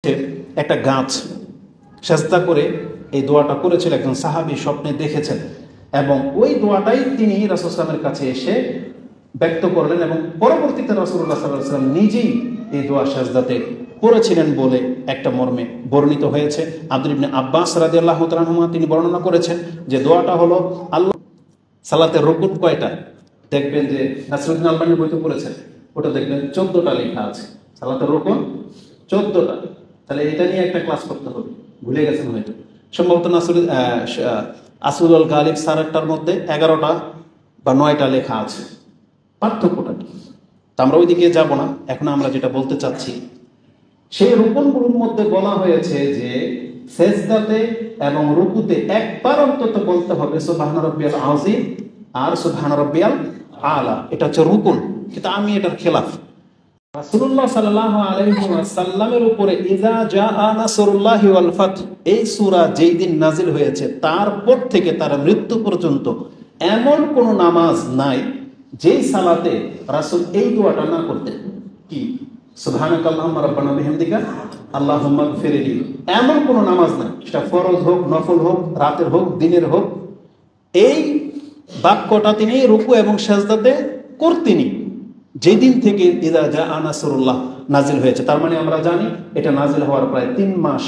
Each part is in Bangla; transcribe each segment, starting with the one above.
হচ্ছে একটা গাছ, সেজদা করে এই দোয়াটা করেছিল একজন সাহাবী, স্বপ্নে দেখেছেন, এবং ওই দোয়াটাই তিনি রাসূল সাল্লাল্লাহু আলাইহি ওয়াসাল্লামের কাছে এসে ব্যক্ত করলেন, এবং পরবর্তীতে রাসূলুল্লাহ সাল্লাল্লাহু আলাইহি ওয়াসাল্লাম নিজেই এই দোয়া সেজদাতে পড়েছিলেন বলে একটা মর্মে বর্ণিত হয়েছে। আব্দুল্লাহ ইবনে আব্বাস রাদিয়াল্লাহু তাআলা আনহুমা তিনি বর্ণনা করেছেন যে দোয়াটা হলো আল্লাহ সালাতের রুকুন কয়টা, দেখবেন যে নাসরুদ্দিন আলবানীর বইতে পড়েছেন, ওটা দেখবেন 14টা লেখা আছে, সালাতের রুকুন 14টা। তাহলে এটা নিয়ে একটা ক্লাস করতে হবে, ভুলে গেছেন হয়তো, সম্ভবত আসুদুল গালিব সারেরটার মধ্যে 11টা বা 9টা লেখা আছে। পার্থক্যটা কি? তা আমরা ওইদিকে যাব না, এখন আমরা যেটা বলতে চাচ্ছি সেই রুকুনগুলোর মধ্যে বলা হয়েছে যে সেজদাতে এবং রুকুতে একবার অন্তত বলতে হবে সুবহান রাব্বিয়াল আযীম আর সুবহান রাব্বিয়াল আলা, এটা হচ্ছে রুকুন। কিন্তু আমি এটার খেলাফ। রাসূলুল্লাহ সাল্লাল্লাহু আলাইহি ওয়াসাল্লামের উপরে ইযা জাআ নাসরুল্লাহি ওয়াল ফাত এই সূরা যেই দিন নাজিল হয়েছে তারপর থেকে তার মৃত্যু পর্যন্ত এমন কোন নামাজ নাই যেই সালাতে রাসূল এই দোয়াটা না করতেন। কি? সুবহানাকাল্লাহুম্মা রাব্বানা বিহামদিকা আল্লাহুম্মা গফিরলি। এমন কোন নামাজ নাই, সেটা ফরজ হোক, নফল হোক, রাতের হোক, দিনের হোক, এই বাক্যটা তিনি রুকু এবং সেজদাতে করতেনই যেদিন থেকে ইযা জাআ নাসরুল্লাহ নাজিল হয়েছে। তার মানে আমরা জানি এটা নাজিল হওয়ার প্রায় 3 মাস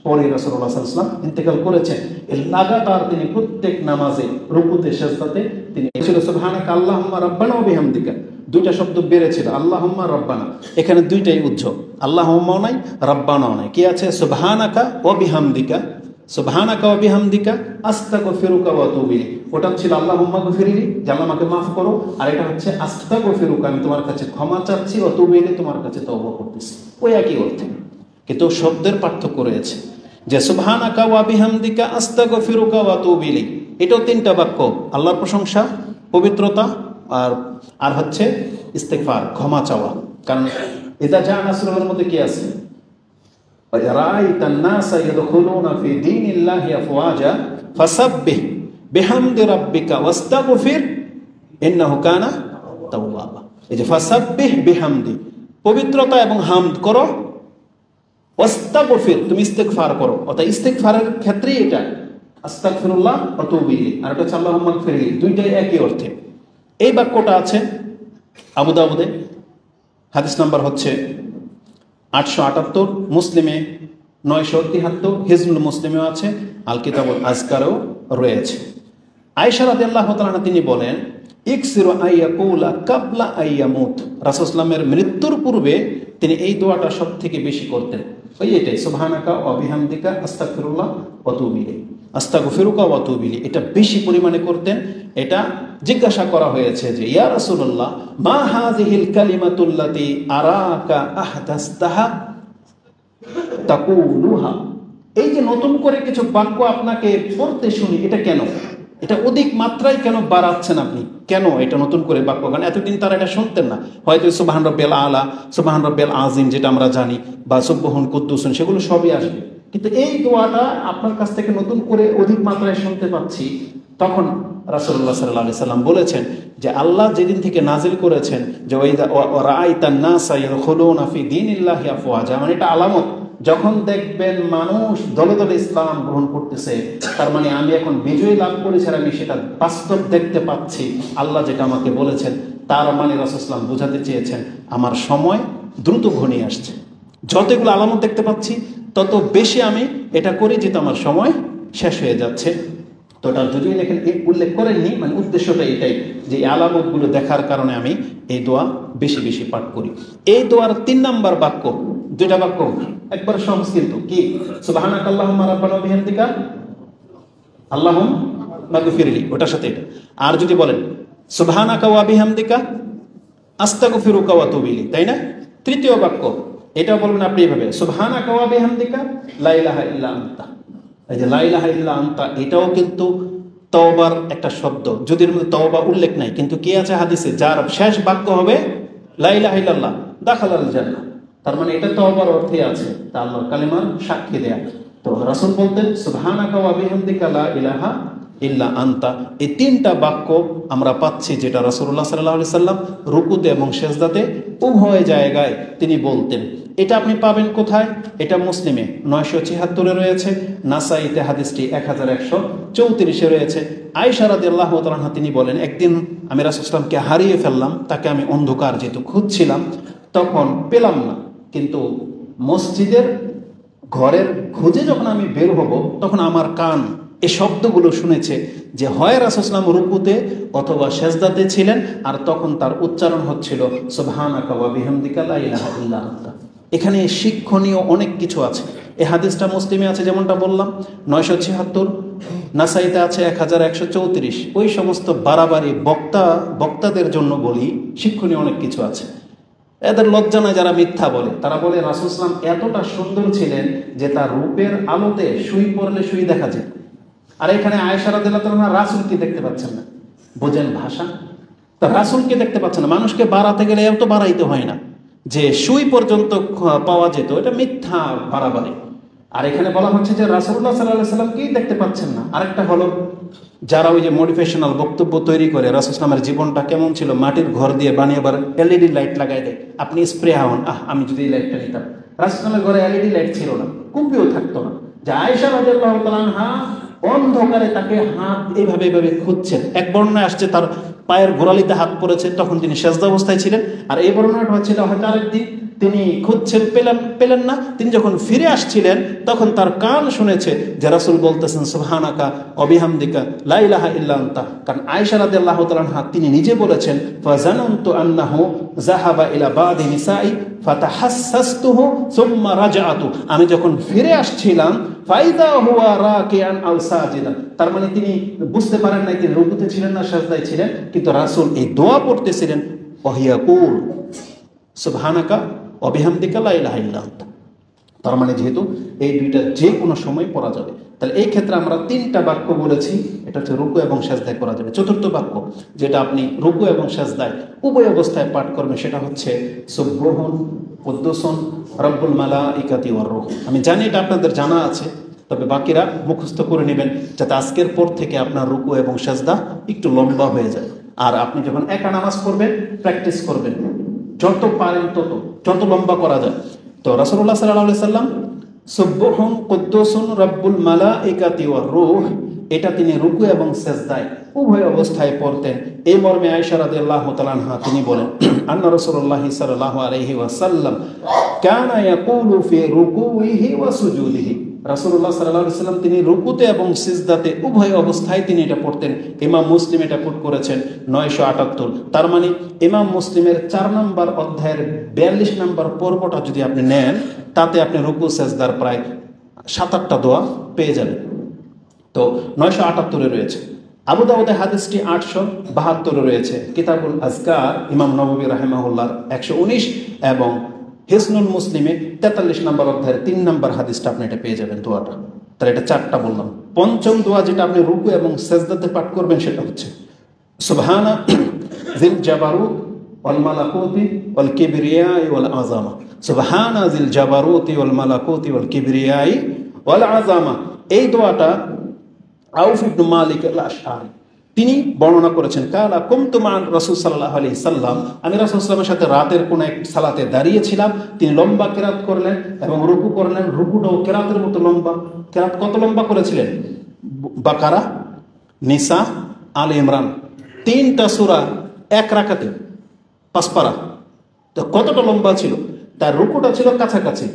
পরে রাসূলুল্লাহ সাল্লাল্লাহু আলাইহি ওয়াসাল্লাম ইন্তেকাল করেছেন। এই লাগাতার তিনি প্রত্যেক নামাজে রুকুতে সেজদাতে তিনি ছিল সুবহানাকা আল্লাহুম্মা রাব্বানা ওয়া বিহামদিকা, দুইটা শব্দ বেড়েছিল, আল্লাহুম্মা রাব্বানা, এখানে দুইটাই উজ্জ, আল্লাহুম্মাও নাই রাব্বানাও নাই। কি আছে? সুবহানাকা ওয়া বিহামদিকা, সুবহানাকা ওয়া বিহামদিকা আস্তাগফিরুকা ওয়া আতুবু ইলাইক। ওটা ছিল আল্লাহুম্মা গফিরলি, জানো আমাকে মাফ করো, আর এটা হচ্ছে আস্তাগফিরুকা, আমি তোমার কাছে ক্ষমা চাচ্ছি, ওয়া আতুবু ইলাইক, তোমার কাছে তওবা করতেছি। ওই একই অর্থ, কিন্তু শব্দের পার্থক্য রয়েছে। যে সুবহানাকা ওয়া বিহামদিকা আস্তাগফিরুকা ওয়া আতুবু ইলাইক, এটাও 3টা বাক্য, আল্লাহর প্রশংসা, পবিত্রতা, আর হচ্ছে ইস্তেগফার, ক্ষমা চাওয়া। কারণ ইযা জাআ নাসরুল্লাহর মধ্যে কি আছে? রাআইতান নাসা ইয়াদখুলুনা ফি দীনিল্লাহি আফওয়াজা ফাসাব্বিহ বিহামদি রাব্বিকা ওয়াস্তাগফির ইন্নাহু কানা তাওয়াবা। এই যে ফাসাব্বিহ বিহামদি, পবিত্রতা এবং হামদ করো, ওয়াস্তাগফির তুমি ইস্তেগফার করো, অর্থাৎ ইস্তেগফারের ক্ষেত্রেই এটা আস্তাগফিরুল্লাহ ওয়া আতুবু ইলাইহি, আর এটা হচ্ছে আল্লাহুম্মা গফিরলি, দুইটাই একই অর্থে। এই বাক্যটা আছে আবু দাউদে, হাদিস নাম্বার হচ্ছে 878, মুসলিমে 973, হিজবুল মুসলিমেও আছে, আল কিতাবুল আজকারেও রয়েছে। আয়েশা রাদিয়াল্লাহু তাআলা আনহা তিনি বলেন ইকসিরু আইয়াকুলা কাবলা আইয়ামুত, রাসূল সাল্লাল্লাহু আলাইহি মৃত্যুর পূর্বে তিনি এই দোয়াটা সবথেকে বেশি করতেন। ওই এটাই সুবহানাকা ওয়া বিহামদিকা আস্তাগফিরুল্লাহ ওয়া আতুবু ইলাইহি, আস্তাগফিরুকা ওয়া আতুবু ইলাইহি, এটা বেশি পরিমাণে করতেন। এটা জিজ্ঞাসা করা হয়েছে যে ইয়া রাসূলুল্লাহ মা হাযিহিল কালিমাতুল্লাতী আরাকা আহদাসতাহা তাকুলুহা, এই যে নতুন করে কিছু বাক্য আপনাকে পড়তে শুনি, এটা কেন? এটা অধিক মাত্রায় কেন বাড়াচ্ছেন আপনি? কেন এটা নতুন করে বাক্য? কারণ এতদিন তারা এটা শুনতেন না, হয়তো সুবহান রাব্বিয়াল আলা, সুবহান রাব্বিয়াল আযীম যেটা আমরা জানি, বা সুবহুন কুদ্দুসুন, সেগুলো সবই আসবে, কিন্তু এই দোয়াটা আপনার কাছ থেকে নতুন করে অধিক মাত্রায় শুনতে পাচ্ছি। তখন রাসূলুল্লাহ সাল্লাল্লাহু আলাইহি সাল্লাম বলেছেন যে আল্লাহ যেদিন থেকে নাজিল করেছেন যে রাআইতান নাসা ইয়াদখুলুনা ফি দীনিল্লাহি আফওয়াজা, মানে এটা আলামত, যখন দেখবেন মানুষ দলে দলে ইসলাম গ্রহণ করতেছে, তার মানে আমি এখন বিজয় লাভ করেছি, আর আমি সেটা বাস্তব দেখতে পাচ্ছি, আল্লাহ যেটা আমাকে বলেছেন, তার মানে রাসূল সাল্লাল্লাহু আলাইহি ওয়াসাল্লাম বোঝাতে চেয়েছেন আমার সময় দ্রুত ঘনিয়ে আসছে। যতগুলো আলামত দেখতে পাচ্ছি তত বেশি আমি এটা করে যেতে আমার সময় শেষ হয়ে যাচ্ছে। তো এটা যদিও উল্লেখ করেননি, মানে উদ্দেশ্যটা এটাই যে এই আলামতগুলো দেখার কারণে আমি এই দোয়া বেশি বেশি পাঠ করি। এই দোয়ার 3 নাম্বার বাক্য, 2টা বাক্য একবার সহজ, কিন্তু কি? সুবহানাকা আল্লাহুম্মা রাব্বানা ওয়া বিহামদিকা আল্লাহুম্মা গফিরলি, ওটার সাথে এটা। আর যদি বলেন সুবহানাকা ওয়া বিহামদিকা আস্তাগফিরুকা ওয়া আতুবু ইলাইক, তাই না? তৃতীয় বাক্য এটা বলবেন আপনি এইভাবে সুবহানাকা ওয়া বিহামদিকা লা ইলাহা ইল্লা আনতা। এই যে লা ইলাহা ইল্লা আনতা, এটাও কিন্তু তওবার একটা শব্দ, যদি এর মধ্যে তওবা উল্লেখ নাই, কিন্তু কি আছে হাদিসে, যার শেষ বাক্য হবে লা ইলাহা ইল্লাল্লাহ দাখালাল জান্নাহ, তার মানে এটা তওবার অর্থে আছে, তা আল্লাহর কালিমার সাক্ষী দেয়া। তো রাসূল বলতেন সুবহানাকা ওয়া বিহামদিকা লা ইলাহা ইল্লা আনতা। এই তিনটা বাক্য আমরা পাচ্ছি যেটা রাসূলুল্লাহ সাল্লাল্লাহু আলাইহি সাল্লাম রুকুতে এবং সেজদাতে উভয় জায়গায় তিনি বলতেন। এটা আপনি পাবেন কোথায়? এটা মুসলিমে 976 রয়েছে, নাসাইতে হাদিসটি 1134 রয়েছে। আয়েশা রাদিয়াল্লাহু তাআলা আনহা তিনি বলেন, একদিন আমি রাসূল সাল্লাল্লাহু আলাইহি সাল্লামকে হারিয়ে ফেললাম, তাকে আমি অন্ধকার যেহেতু খুঁজছিলাম তখন পেলাম না, কিন্তু মসজিদের ঘরের খুঁজে যখন আমি বের হব তখন আমার কান এই শব্দগুলো শুনেছে যে হয় রাসূল সাল্লাল্লাহু আলাইহি ওয়াসাল্লাম রুকুতে অথবা সেজদাতে ছিলেন, আর তখন তার উচ্চারণ হচ্ছিল সুবহানাকা ওয়া বিহামদিকা লা ইলাহা ইল্লা আনতা। এখানে শিক্ষণীয় অনেক কিছু আছে। এই হাদিসটা মুসলিমে আছে যেমনটা বললাম 976, নাসাইতে আছে 1134। ওই সমস্ত বাড়াবাড়ি বক্তাদের জন্য বলি শিক্ষণীয় অনেক কিছু আছে। এদের লজ্জা নয় যারা মিথ্যা বলে, তারা বলে রাসূল সাল্লাল্লাহু আলাইহি ওয়াসাল্লাম এতটা সুন্দর ছিলেন যে তার রূপের আলোতে সুই পড়লে সুই দেখা যেত। আর এখানে আয়েশা রাদিয়াল্লাহু তাআলা রাসূলকে দেখতে পাচ্ছেন না, বোঝেন ভাষা। তা রাসূলকে দেখতে পাচ্ছেন না, মানুষকে বাড়াতে গেলে এত বাড়াইতে হয় না, যে সুই পর্যন্ত পাওয়া যেত, এটা মিথ্যা বাড়াবাড়ি। আর এখানে বলা হচ্ছে যে রাসূলুল্লাহ সাল্লাল্লাহু আলাইহি ওয়াসাল্লামকেই দেখতে পাচ্ছেন না। আরেকটা হলো যারা ওই যে মডিফিকেশনাল বক্তব্য তৈরি করে রাসূল সাল্লাল্লাহু আলাইহি ওয়াসাল্লামের জীবনটা কেমন ছিল, মাটির ঘর দিয়ে বানিয়ে আবার এলইডি লাইট লাগাই দেয়। আপনি স্প্রে হন, আমি যদি এই লাইটটা নিতাম। রাসূল সাল্লাল্লাহু ঘরে এলইডি লাইট ছিল না, কুপিও থাকতো না। যে আয়েশা রাদিয়াল্লাহু তাআলা আনহা অন্ধকারে তাকে হাত এইভাবে খুঁজছেন। এক বর্ণনায় আসছে তার পায়ের গোড়ালিতে হাত পড়েছে, তখন তিনি সেজদা অবস্থায় ছিলেন। আর এই বর্ণনাটা হচ্ছিল হয়তো আরেকদিন তিনি খুঁজছেন, পেলেন না। তিনি যখন ফিরে আসছিলেন তখন তার কান শুনেছে যে রাসূল বলতেছেন সুবহানাকা ওয়া বিহামদিকা লা ইলাহা ইল্লা আনতা। কারণ আয়েশা রাদিয়াল্লাহু তাআলা আনহা তিনি নিজে বলেছেন ফাজানানতু আন্নাহু যাহাবা ইলা বাদি নিসাই ফাতাহাসসাসতুহু সুম্মা রাজআতু। আমি যখন ফিরে আসছিলাম ফাইদা হুয়া রাকিআন আও সাজিদান। তার মানে তিনি বুঝতে পারেন না তিনি রুকুতে ছিলেন না সাজদায় ছিলেন, কিন্তু রাসূল এই দোয়া পড়তেছিলেন ওয়াহিয়াকুল সুবহানাকা ওয়া বিহামদিকা লা ইলাহা ইল্লা আনতা। তার মানে যেহেতু এই দুইটা যে কোনো সময় পড়া যাবে, তাহলে এই ক্ষেত্রে আমরা তিনটা বাক্য বলেছি, এটা হচ্ছে রুকু এবং সেজদায় করা যাবে। চতুর্থ বাক্য যেটা আপনি রুকু এবং সেজদায় উভয় অবস্থায় পাঠ করবেন সেটা হচ্ছে সুবহুন কুদ্দুসুন রব্বুল মালাইকাতি ওয়ার রূহ। আমি জানি এটা আপনাদের জানা আছে, তবে বাকিরা মুখস্থ করে নেবেন যাতে আজকের পর থেকে আপনার রুকু এবং সেজদা একটু লম্বা হয়ে যায়। আর আপনি যখন একা নামাজ পড়বেন প্র্যাকটিস করবেন, যত পারেন যত লম্বা করা যায়। তো রাসূলুল্লাহ সাল্লাল্লাহু আলাইহি সাল্লাম সুবহুন কুদ্দুসুন রব্বুল মালাইকাতি ওয়ার রূহ এটা তিনি রুকু এবং সেজদায় উভয় অবস্থায় পড়তেন। এই মর্মে আয়েশা রাদিয়াল্লাহু তাআলা আনহা তিনি বলেন আন্না রাসূলুল্লাহ সাল্লাল্লাহু আলাইহি ওয়াসাল্লাম কানা ইয়াকুলু ফি রুকুইহি ওয়া সুজুদিহি। রাসূলুল্লাহ সাল্লাল্লাহু আলাইহি ওয়াসাল্লাম তিনি রুকুতে এবং সিজদাতে উভয় অবস্থায় তিনি এটা পড়তেন। ইমাম মুসলিম এটা কোট করেছেন 978। তার মানে ইমাম মুসলিমের 4 নম্বর অধ্যায়ের 42 নম্বর পর্বটা যদি আপনি নেন তাতে আপনি রুকু সেজদার প্রায় 7-8টা দোয়া পেয়ে যাবেন। তো 978 রয়েছে। আবু দাউদে হাদিসটি 872 রয়েছে। কিতাবুল আজকার ইমাম নববী রাহিমাহুল্লাহ 119 এবং হিসনুল মুসলিমে 43 নম্বর অধ্যায়ের 3 নম্বর হাদিসটা আপনি এটা পেয়ে যাবেন দোয়াটা। তাহলে এটা 4টা বললাম। পঞ্চম দোয়া যেটা আপনি রুকু এবং সেজদাতে পাঠ করবেন সেটা হচ্ছে সুবহানা জিল জাবারুত ওয়াল মালাকুতি ওয়াল কিবরিয়াই ওয়াল আযামা। সুবহানা জিল জাবারুতি ওয়াল মালাকুতি ওয়াল কিবরিয়াই ওয়াল আযামা। এই দোয়াটা আউফ ইবনে মালিক আল-আশআরি তিনি বর্ণনা করেছেন কালা কুমতু মা রাসূল সাল্লাল্লাহু আলাইহি সাল্লাম। আমি রাসূল সাল্লাল্লাহু আলাইহি সাথে রাতের কোন এক সালাতে দাঁড়িয়েছিলাম, তিনি লম্বা কিরাত করলেন এবং রুকু করলেন। রুকুটাও কিরাতের মতো লম্বা। কিরাত কত লম্বা করেছিলেন? বাকারা, নিসা, আলে ইমরান 3টা সূরা এক রাকাতে 5 পারা। তো কতটা লম্বা ছিল? তার রুকুটা ছিল কাছাকাছি,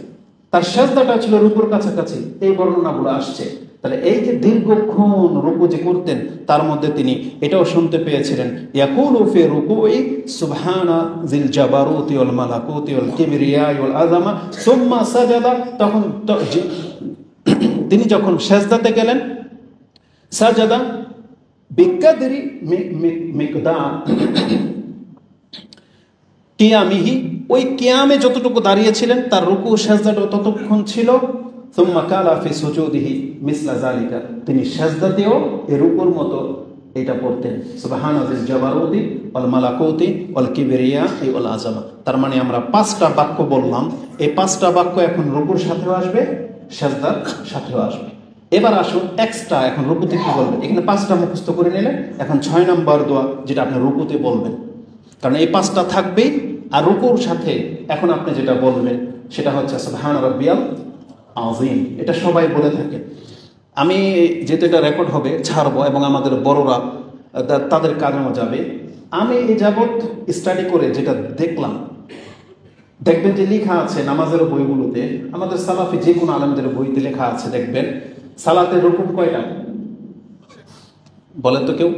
তার সেজদাটা ছিল রুকুর কাছাকাছি। এই বর্ণনাগুলো আসছে। তাহলে এই যে দীর্ঘক্ষণ রুকু যে করতেন তার মধ্যে তিনি এটাও শুনতে পেয়েছিলেন ইয়াকুলু ফি রুকুই সুবহানা জিল জাবারুতি ওয়াল মালাকুতি ওয়াল কিবরিয়াই ওয়াল আযামা সুম্মা সাজাদা। তখন তিনি যখন সেজদাতে গেলেন সাজাদা বিকাদরি মিকদার কিয়ামিহি, ওই কিয়ামে যতটুকু দাঁড়িয়েছিলেন তার রুকু সেজদাটা ততক্ষণ ছিল। সুম্মা কালা ফি সুজুদিহি মিসলা যালিকা, তিনি সেজদাতেও এই রুকুর মতো এটা পড়তেন সুবহানা জিল জাবারুতি ওয়াল মালাকুতি ওয়াল কিবরিয়াই ওয়াল আযামা। তার মানে আমরা 5টা বাক্য বললাম। এই 5টা বাক্য এখন রুকুর সাথেও আসবে, সেজদার সাথেও আসবে। এবার আসুন এক্সট্রা, এখন রুকুতে কি বলবেন? এখানে 5টা মুখস্থ করে নিলে এখন 6 নম্বর দোয়া যেটা আপনি রুকুতে বলবেন, কারণ এই 5টা থাকবেই। আর রুকুর সাথে এখন আপনি যেটা বলবেন সেটা হচ্ছে সুবহান রাব্বিয়াল আযীম। এটা সবাই বলে থাকে। আমি যেহেতু এটা রেকর্ড হবে ছাড়বো এবং আমাদের বড়রা তাদের কানেও যাবে। আমি এই যাবৎ স্টাডি করে যেটা দেখলাম, দেখবেন যে লেখা আছে নামাজের বইগুলোতে, আমাদের সালাফি যে কোনো আলেমদের বইতে লেখা আছে, দেখবেন সালাতের রুকুন কয়টা বলেন তো কেউ?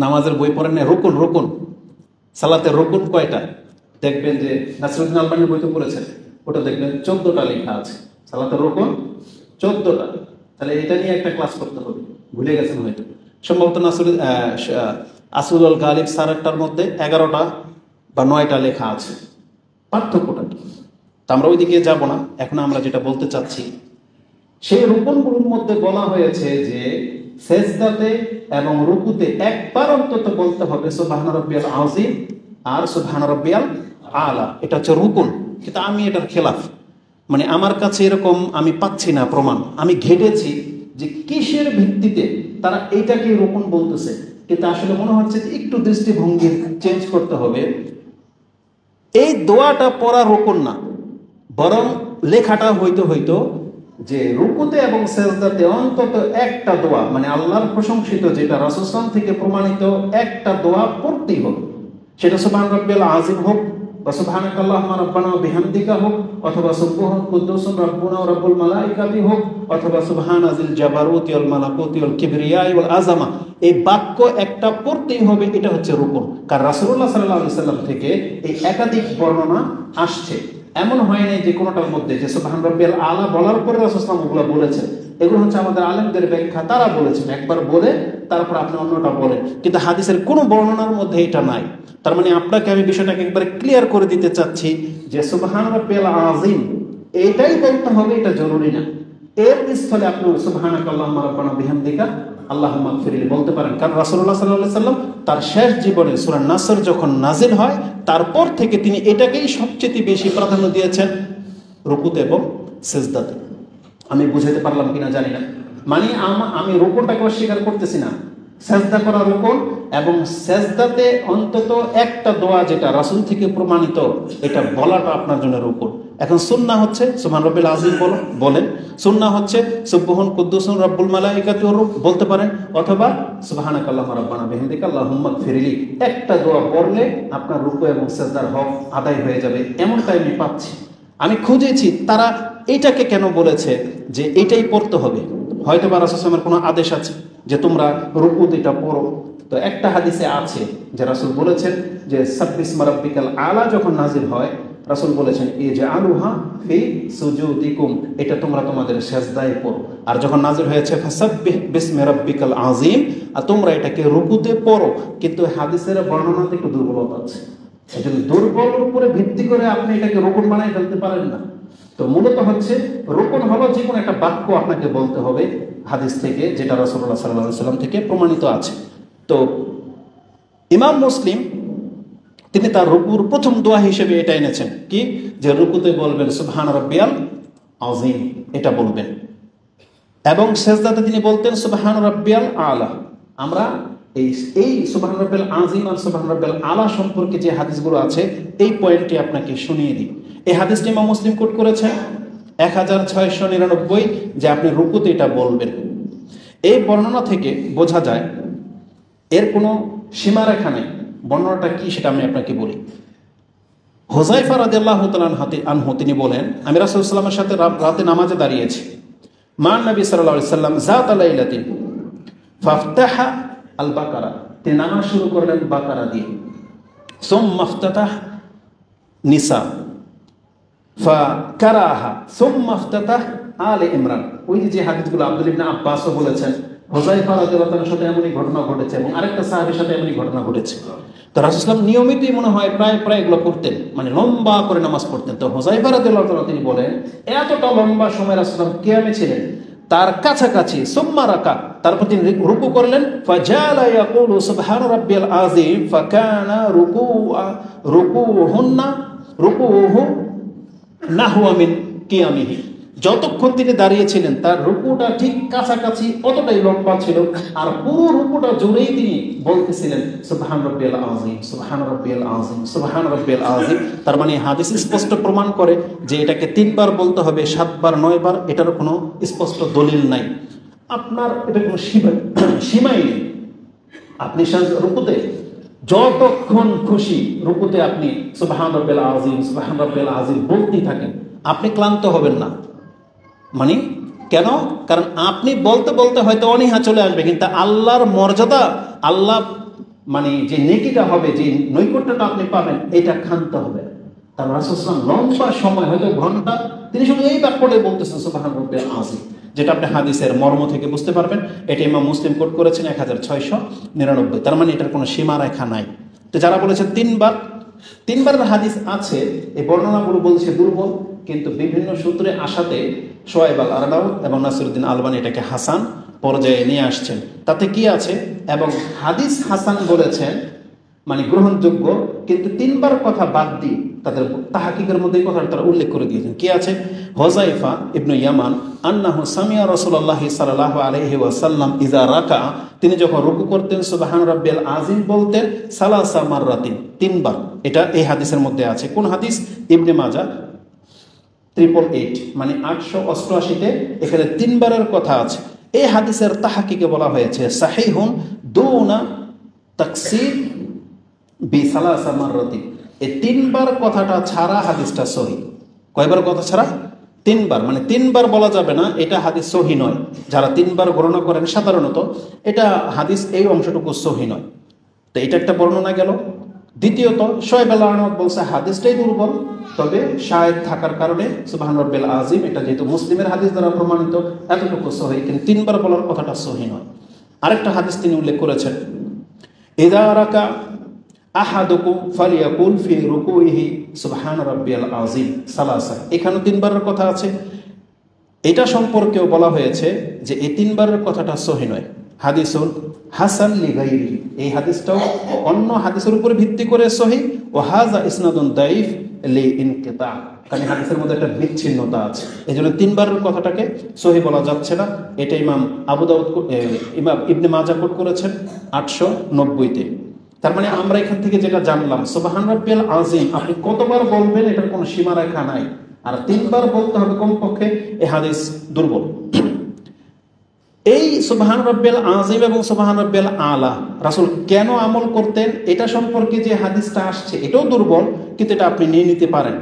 নামাজের বই পড়েন না? রুকুন, রুকুন, সালাতের রুকুন কয়টা? দেখবেন যে নাসরুদ্দিন আলবানীর বইতে পড়েছেন, ওটা দেখবেন 14টা লেখা আছে সালাতের রুকুন, 14টা। তাহলে এটা নিয়ে একটা ক্লাস করতে হবে, ভুলে গেছেন হয়তো। সম্ভবত আসুদুল গালিব স্যারেরটার মধ্যে 11টা বা 9টা লেখা আছে। পার্থক্যটা কি? তা আমরা ওইদিকে যাব না। এখন আমরা যেটা বলতে চাচ্ছি, সেই রুকুনগুলোর মধ্যে বলা হয়েছে যে সেজদাতে এবং রুকুতে একবার অন্তত বলতে হবে সুবহান রাব্বিয়াল আযীম আর সুবহান রাব্বিয়াল আলা। এটা হচ্ছে রুকুন। কিন্তু আমি এটার খেলাফ, মানে আমার কাছে এরকম আমি পাচ্ছি না প্রমাণ। আমি ঘেটেছি যে কিসের ভিত্তিতে তারা এইটাকে রুকুন বলতেছে, কিন্তু আসলে মনে হচ্ছে যে একটু দৃষ্টিভঙ্গি চেঞ্জ করতে হবে। এই দোয়াটা পড়া রুকুন না, বরং লেখাটা হইতো যে রুকুতে এবং সেজদাতে অন্তত একটা দোয়া, মানে আল্লাহর প্রশংসিত যেটা রাসূল সাল্লাল্লাহু আলাইহি ওয়াসাল্লাম থেকে প্রমাণিত একটা দোয়া পড়তেই হবে। সেটা সুবহান রাব্বিয়াল আযীম হোক বা সুবহানাকাল্লাহুম্মা রাব্বানা ওয়া বিহামদিকা হোক, অথবা সুবহান কুদ্দুসুন রাব্বুনা ওয়া রাব্বুল মালাইকাতি হোক, অথবা সুবহানা যিল জাবারুতি ওয়াল মালাকুতি ওয়াল কিবরিয়াই ওয়াল আযামা। এই বাক্য একটা পড়তেই হবে। এটা হচ্ছে রুকুন। কারণ রাসূলুল্লাহ সাল্লাল্লাহু আলাইহি ওয়াসাল্লাম থেকে এই একাধিক বর্ণনা আসছে। এমন হয় নাই যে কোনোটার মধ্যে যে সুবহান রাব্বিয়াল আলা বলার পরে রাসূল সাল্লাল্লাহু আলাইহি ওয়াসাল্লাম ওগুলো বলেছেন। এগুলো হচ্ছে আমাদের আলেমদের ব্যাখ্যা, তারা বলেছেন। একবার বলে তারপর আপনি অন্যটা বলেন, কিন্তু হাদিসের কোনো বর্ণনার মধ্যে এটা নাই। তার মানে আপনাকে আমি বিষয়টাকে একবারে ক্লিয়ার করে দিতে চাচ্ছি যে সুবহান রাব্বিয়াল আযীম এটাই বলতে হবে, এটা জরুরি না। এর স্থলে আপনি সুবহানাকাল্লাহুম্মা রাব্বানা বিহামদিকা আল্লাহুম্মা গফিরলি বলতে পারেন। কারণ রাসূলুল্লাহ সাল্লাল্লাহু আলাইহি ওয়াসাল্লাম তার শেষ জীবনে সূরা নাসর যখন নাজিল হয়, তারপর থেকে তিনি এটাকেই সবচেয়ে বেশি প্রাধান্য দিয়েছেন রুকুতে এবং সিজদাতে। আমি বুঝাতে পারলাম কিনা জানি না। মানে আমি রুকুনটাকে অস্বীকার করতেছি না, সেজদা করা রুকুন, এবং সেজদাতে অন্তত একটা দোয়া যেটা রাসূল থেকে প্রমাণিত এটা বলাটা আপনার জন্য রুকুন। এখন সুন্নাহ হচ্ছে সুবহান রাব্বিল আযীম বলেন, সুন্নাহ হচ্ছে সুবহান কুদ্দুসুন রাব্বুল মালাইকাতি বলতে পারেন, অথবা সুবহানাকাল্লাহুম্মা রাব্বানা বিহামদিকা আল্লাহুম্মা গফিরলি। একটা দোয়া পড়লে আপনার রুকু এবং সেজদার হক আদায় হয়ে যাবে, এমনটাই আমি পাচ্ছি। আমি খুঁজেছি তারা এইটাকে কেন বলেছে যে এটাই পড়তে হবে। হয়তো বা রাসূল সাল্লাল্লাহু আলাইহি ওয়াসাল্লামের কোনো আদেশ আছে যে তোমরা রুকুতে এটা পড়ো। তো একটা হাদিসে আছে যে রাসূল বলেছেন যে সাব্বিসমা রাব্বিকাল আলা যখন নাজিল হয়, রাসূল বলেছেন ইজআলুহা ফি সুজুদিকুম, এটা তোমরা তোমাদের সিজদায় পড়ো। আর যখন নাজিল হয়েছে ফাসাব্বিহ বিসমি রাব্বিকাল আযীম, আর তোমরা এটাকে রুকুতে পড়ো। কিন্তু হাদিসের বর্ণনাতে একটু দুর্বলতা আছে। এজন্য দুর্বলের উপরে ভিত্তি করে আপনি এটাকে রুকুন বানায় ফেলতে পারেন না। তো মূলত হচ্ছে রুকুন হলো যে কোনো একটা বাক্য আপনাকে বলতে হবে হাদিস থেকে, যেটা রাসূলুল্লাহ সাল্লাল্লাহু আলাইহি ওয়াসাল্লাম থেকে প্রমাণিত আছে। তো ইমাম মুসলিম তিনি তার রুকুর প্রথম দোয়া হিসেবে এটা এনেছেন কি, যে রুকুতে বলবেন সুবহান রাব্বিয়াল আযীম, এটা বলবেন। এবং সেজদাতে তিনি বলতেন সুবহান রাব্বিয়াল আলা। আমরা এই সুবহান রাব্বিয়াল আযীম আর সুবহান রাব্বিয়াল আলা সম্পর্কে যে হাদিসগুলো আছে এই পয়েন্টটি আপনাকে শুনিয়ে দিই। এই হাদিসটি ইমাম মুসলিম কোট করেছেন 1699, যে আপনি রুকুতে এটা বলবেন। এই বর্ণনা থেকে বোঝা যায় এর কোনো সীমারেখা নেই। বর্ণনাটা কি সেটা আমি আপনাকে বলি। হুযায়ফা রাদিয়াল্লাহু তাআলা আনহু তিনি বলেন, আমি রাসূল সাল্লাল্লাহু আলাইহি ওয়াসাল্লামের সাথে রাতে নামাজে দাঁড়িয়েছি। মা নবী সাল্লাল্লাহু আলাইহি ওয়াসাল্লাম যাতা লাইলাতিন ফাফতাহা আল বাকারা, তিনি নামাজ শুরু করলেন বাকারা দিয়ে। সুম্মা ইফতাতাহ নিসা ফাকারাহা সুম্মা ইফতাতাহ আলে ইমরান। ওই যে হাদিসগুলো আব্দুল্লাহ ইবনে আব্বাসও বলেছেন, হুযায়ফা রাদিয়াল্লাহু তাআলার সাথে এমনই ঘটনা ঘটেছে এবং আরেকটা সাহাবীর সাথে এমনই ঘটনা ঘটেছে। তো রাসূল সাল্লাল্লাহু আলাইহি ওয়াসাল্লাম নিয়মিতই মনে হয় প্রায় এগুলো করতেন, মানে লম্বা করে নামাজ পড়তেন। তো হুযায়ফা রাদিয়াল্লাহু তাআলা তিনি বলেন এতটা লম্বা সময় রাসূল সাল্লাল্লাহু আলাইহি ওয়াসাল্লাম কিয়ামে ছিলেন, তার কাছাকাছি সুম্মা রাকা, তারপর তিনি রুকু করলেন। ফাজালা ইয়াকুলু সুবহান রাব্বিয়াল আযীম ফাকানা রুকুহু নাহওয়া মিন কিয়ামিহি, যতক্ষণ তিনি দাঁড়িয়েছিলেন তার রুকুটা ঠিক কাছাকাছি অতটাই লম্বা ছিল, আর পুরো রুকুটা জুড়েই তিনি বলতেছিলেন সুবহান রাব্বিয়াল আযীম, সুবহান রাব্বিয়াল আযীম, সুবহান রাব্বিয়াল আযীম। তার মানে হাদিস স্পষ্ট প্রমাণ করে যে এটাকে 3 বার বলতে হবে, 7 বার 9 বার এটার কোনো স্পষ্ট দলিল নাই। আপনার এটা কোনো সীমাই নেই। আপনি রুকুতে যতক্ষণ খুশি রুকুতে আপনি সুবহান রাব্বিয়াল আযীম, সুবহান রাব্বিয়াল আযীম বলতেই থাকেন, আপনি ক্লান্ত হবেন না। মানে কেন? কারণ আপনি বলতে বলতে হয়তো অনীহা চলে আসবে, কিন্তু আল্লাহর মর্যাদা, আল্লাহ মানে যে নেকিটা হবে, যে নৈকট্যটা আপনি পাবেন, এটা ক্ষান্ত হবে। তার রাসূল সাল্লাল্লাহু আলাইহি ওয়াসাল্লাম লম্বা সময়, হয়তো ঘন্টা, তিনি শুধু এই বাক্যটাই বলতেছেন সুবহান রাব্বিয়াল আযীম, যেটা আপনি হাদিসের মর্ম থেকে বুঝতে পারবেন। এটা ইমাম মুসলিম কোট করেছেন 1699। তার মানে এটার কোনো সীমারেখা নাই। তো যারা বলেছে 3 বার হাদিস আছে, এই বর্ণনাগুলো বলছে দুর্বল, কিন্তু বিভিন্ন সূত্রে আসাতে শোয়েব আল আরনাউত এবং নাসিরউদ্দিন আলবানী এটাকে হাসান পর্যায়ে নিয়ে আসছেন। তাতে কি আছে, এবং হাদিস হাসান বলেছেন মানে গ্রহণযোগ্য, কিন্তু 3 বার কথা বাদ দিয়ে তাদের তাহকিকের মধ্যে এই কথাটা তারা উল্লেখ করে দিয়েছেন। কি আছে? হুযায়ফা ইবনে ইয়ামান আন্নাহু সামিয়া রাসূলুল্লাহ সাল্লাল্লাহু আলাইহি ওয়াসাল্লাম ইযা রাকা, তিনি যখন রুকু করতেন সুবহান রাব্বিয়াল আযীম বলতেন সালাসা মাররাতিন, 3 বার। এটা এই হাদিসের মধ্যে আছে। কোন হাদিস? ইবনে মাজাহ 888, মানে 888-তে এখানে 3 বারের কথা আছে। এই হাদিসের তাহকিকে বলা হয়েছে সাহিহুন দুনা তাকসির বিসালাসা মাররাতিন। এই 3 বার কথাটা ছাড়া হাদিসটা সহিহ। কয়বার কথা ছাড়া? 3 বার, মানে 3 বার বলা যাবে না, এটা হাদিস সহিহ নয়। যারা 3 বার গণনা করেন সাধারণত, এটা হাদিস এই অংশটুকু সহিহ নয়। তো এটা একটা বর্ণনা গেল। দ্বিতীয়ত শোয়েব আল আরনাউত বলছে হাদিসটাই দুর্বল, তবে শায়েদ থাকার কারণে সুবহান রাব্বিয়াল আযীম, এটা যেহেতু মুসলিমের হাদিস দ্বারা প্রমাণিত, এতটুকু সহিহ, কিন্তু 3 বার বলার কথাটা সহিহ নয়। আরেকটা হাদিস তিনি উল্লেখ করেছেন, ইযা রাকা আহাদুকুম ফালিয়াকুল ফি রুকুইহি সুবহান রাব্বিয়াল আযীম সালাসা। এখানে 3 বারের কথা আছে। এটা সম্পর্কেও বলা হয়েছে যে এই 3 বারের কথাটা সহিহ নয়, হাদিসুল হাসান লিগাইরিহি। এই হাদিসটাও অন্য হাদিসের উপর ভিত্তি করে সহিহ, ও হাযা ইসনাদুন দাঈফ লিইনকিতা, কারণ হাদিসের মধ্যে একটা বিচ্ছিন্নতা আছে, এজন্য 3 বারের কথাটাকে সহিহ বলা যাচ্ছে না। এটা ইমাম আবু দাউদ, ইমাম ইবনে মাজাহ কোট করেছেন 890-তে। তার মানে আমরা এখান থেকে যেটা জানলাম, সুবহান রাব্বিয়াল আযীম আপনি কতবার বলবেন এটার কোনো সীমারেখা নাই, আর 3 বার বলতে হবে কমপক্ষে। এই হাদিস দুর্বল। এই সুবহান রাব্বিয়াল আযীম এবং সুবহান রাব্বিয়াল আলা রাসূল কেন আমল করতেন, এটা সম্পর্কে যে হাদিসটা আসছে এটাও দুর্বল, কিন্তু এটা আপনি নিয়ে নিতে পারেন।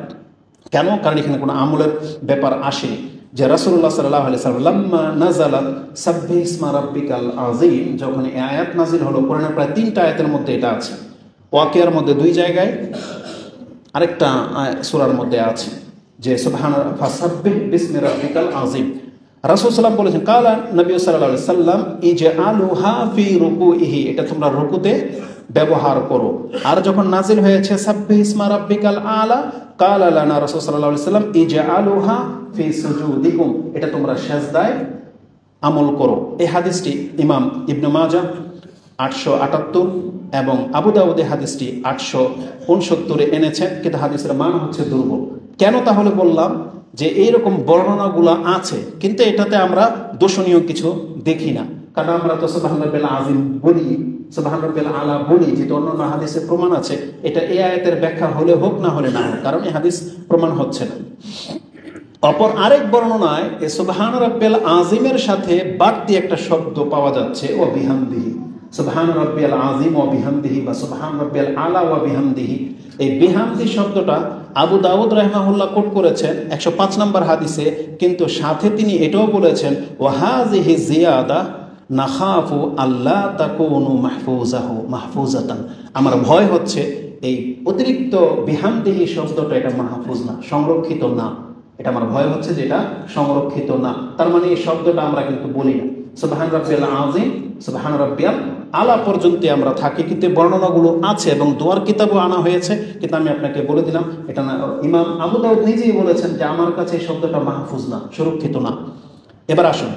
কেন? কারণ এখানে কোনো আমলের ব্যাপার আসেনি। যে রাসূলুল্লাহ সাল্লাল্লাহু আলাইহি ওয়াসাল্লাম লাম্মা নাযালাত সাব্বিহ ইসমা রাব্বিকাল আযীম, যখন এই আয়াত নাযিল হলো, কোরআনের প্রায় 3টা আয়াতের মধ্যে এটা আছে। ওয়াকিয়ার মধ্যে 2 জায়গায়, আরেকটা সূরার মধ্যে আছে যে সুবহান ফাসাব্বিহ বিসমি রাব্বিকাল আযীম। রাসূল সাল্লাম বলেছেন, কালা নবী সাল্লাল্লাহু আলাইহি ওয়াসাল্লাম ইজআলুহা ফি রুকুইহি, এটা তোমরা রুকুতে ব্যবহার করো। আর যখন নাজিল হয়েছে সাব্বিহ ইসমা রাব্বিকাল আলা, কালা লানা রাসূল সাল্লাল্লাহু আলাইহি ওয়াসাল্লাম ইজআলুহা ফি সুজুদিকুম, এটা তোমরা সিজদায় আমল করো। এই হাদিসটি ইমাম ইবনে মাজাহ 878 এবং আবু দাউদে হাদিসটি 869-এ এনেছেন, কিন্তু হাদিসের মান হচ্ছে দুর্বল। কেন তাহলে বললাম যে এইরকম বর্ণনাগুলো আছে, কিন্তু এটাতে আমরা দোষণীয় কিছু দেখি না, কারণ আমরা তো সুবহান রাব্বিয়াল আযীম বলি, সুবহান রাব্বিয়াল আলা বলি, যেটা অন্যান্য হাদিসে প্রমাণ আছে। এটা এই আয়াতের ব্যাখ্যা হলে হোক, না হলে না হোক, কারণ এই হাদিস প্রমাণ হচ্ছে না। অপর আরেক বর্ণনায় এই সুবহান রাব্বিয়াল আযীমের সাথে বাড়তি একটা শব্দ পাওয়া যাচ্ছে, ও বিহামদিহি, সুবহান রাব্বিয়াল আযীম ও বিহামদিহি, বা সুবহান রাব্বিয়াল আলা ওয়া বিহামদিহি। এই বিহামদি শব্দটা আবু দাউদ রাহিমাহুল্লাহ কোট করেছেন 105 নম্বর হাদিসে, কিন্তু সাথে তিনি এটাও বলেছেন, ওয়া হাযিহি জিয়াদা নাখাফু আল্লা তাকুনু মাহফুজাতান, আমার ভয় হচ্ছে এই অতিরিক্ত বিহামদিহি শব্দটা এটা মাহফুজ না, সংরক্ষিত না। এটা আমার ভয় হচ্ছে যে এটা সংরক্ষিত না। তার মানে এই শব্দটা আমরা কিন্তু বলি না। সুবহান রাব্বিয়াল আযীম, সুবহান রাব্বিয়াল আলা পর্যন্ত আমরা থাকি, কিন্তু বর্ণনাগুলো আছে এবং দোয়ার কিতাবও আনা হয়েছে। কিন্তু আমি আপনাকে বলে দিলাম, এটা না, ইমাম আবু দাউদ নিজেই বলেছেন যে আমার কাছে এই শব্দটা মাহফুজ না, সুরক্ষিত না। এবার আসুন